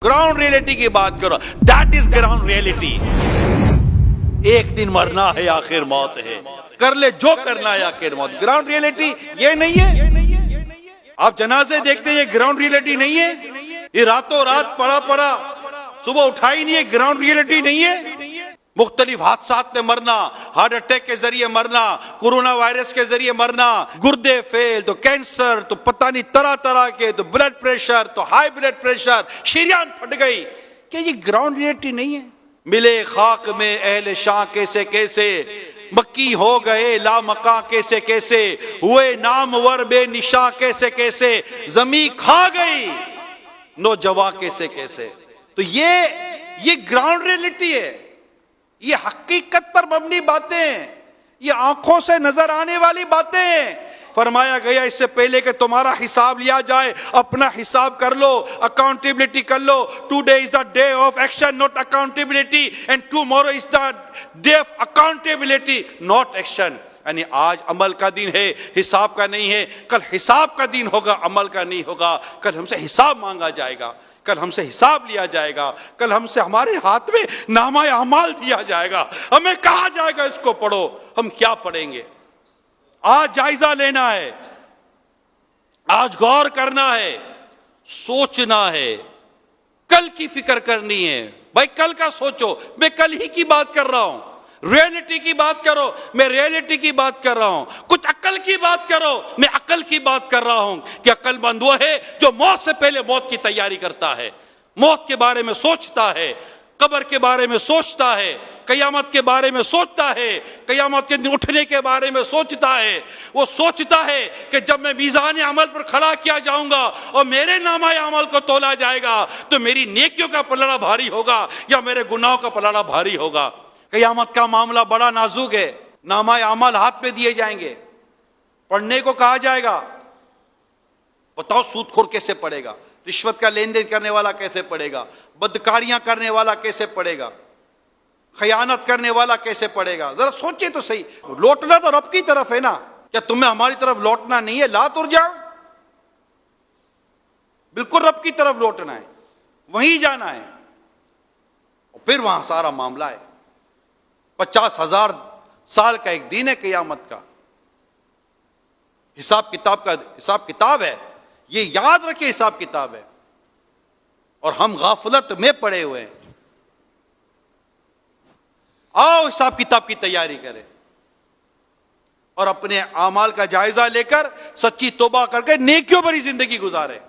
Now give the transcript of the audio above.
Ground reality की बात करो, दैट इज ग्राउंड रियलिटी। एक दिन मरना है, आखिर मौत है, कर ले जो करना है, आखिर मौत। ग्राउंड रियलिटी ये नहीं है। आप जनाजे देखते हैं, ये ग्राउंड रियलिटी नहीं है। ये रातों रात पड़ा पड़ा सुबह उठा ही नहीं है, ग्राउंड रियलिटी नहीं है। मुख्तलिफ हादसात में मरना, हार्ट अटैक के जरिए मरना, कोरोना वायरस के जरिए मरना, गुर्दे फेल तो कैंसर, तो पता नहीं तरह तरह के, तो ब्लड प्रेशर, तो हाई ब्लड प्रेशर, शरीयान फट गई। क्या ये ग्राउंड रियलिटी नहीं है? मिले खाक में अहले शाह कैसे कैसे, मक्की हो गए लामका कैसे कैसे, हुए नामवर बेनिशा कैसे कैसे, जमी खा गई नौजवान कैसे कैसे। तो ये ग्राउंड रियलिटी है। ये हकीकत पर मबनी बातें हैं, ये आंखों से नजर आने वाली बातें हैं। फरमाया गया इससे पहले कि तुम्हारा हिसाब लिया जाए, अपना हिसाब कर लो, अकाउंटेबिलिटी कर लो। Today is the day of action not accountability, and tomorrow is the day of accountability not action. यानी आज अमल का दिन है, हिसाब का नहीं है। कल हिसाब का दिन होगा, अमल का नहीं होगा। कल हमसे हिसाब मांगा जाएगा, कल हमसे हिसाब लिया जाएगा, कल हमसे हमारे हाथ में नामा अमाल दिया जाएगा। हमें कहा जाएगा इसको पढ़ो, हम क्या पढ़ेंगे? आज जायजा लेना है, आज गौर करना है, सोचना है, कल की फिक्र करनी है। भाई कल का सोचो, मैं कल ही की बात कर रहा हूं। रियलिटी की बात करो, मैं रियलिटी की बात कर रहा हूं। कुछ अक्ल की बात करो, मैं अक्ल की बात कर रहा हूं कि अक्लमंद वो है जो मौत से पहले मौत की तैयारी करता है, मौत के बारे में सोचता है, कब्र के बारे में सोचता है, कयामत के बारे में सोचता है, कयामत के दिन उठने के बारे में सोचता है। वो सोचता है कि जब मैं मीज़ान अमल पर खड़ा किया जाऊंगा और मेरे नामा अमल को तोला जाएगा तो मेरी नेकियों का पलड़ा भारी होगा या मेरे गुनाहों का पलड़ा भारी होगा। कयामत का मामला बड़ा नाजुक है। नामा अमल हाथ में दिए जाएंगे, पढ़ने को कहा जाएगा। बताओ सूदखोर कैसे पढ़ेगा? रिश्वत का लेन देन करने वाला कैसे पढ़ेगा? बदकारियां करने वाला कैसे पढ़ेगा? खयानत करने वाला कैसे पढ़ेगा? जरा सोचे तो सही। लौटना तो रब की तरफ है ना। क्या तुम्हें हमारी तरफ लौटना नहीं है? ला तुर जाओ, बिल्कुल रब की तरफ लौटना है, वहीं जाना है। और फिर वहां सारा मामला है। 50,000 साल का एक दिन है क़यामत का। हिसाब किताब है, ये याद रखे, हिसाब किताब है। और हम गाफलत में पड़े हुए हैं। आओ हिसाब किताब की तैयारी करें और अपने आमाल का जायजा लेकर सच्ची तौबा करके नेकियों भरी जिंदगी गुजारें।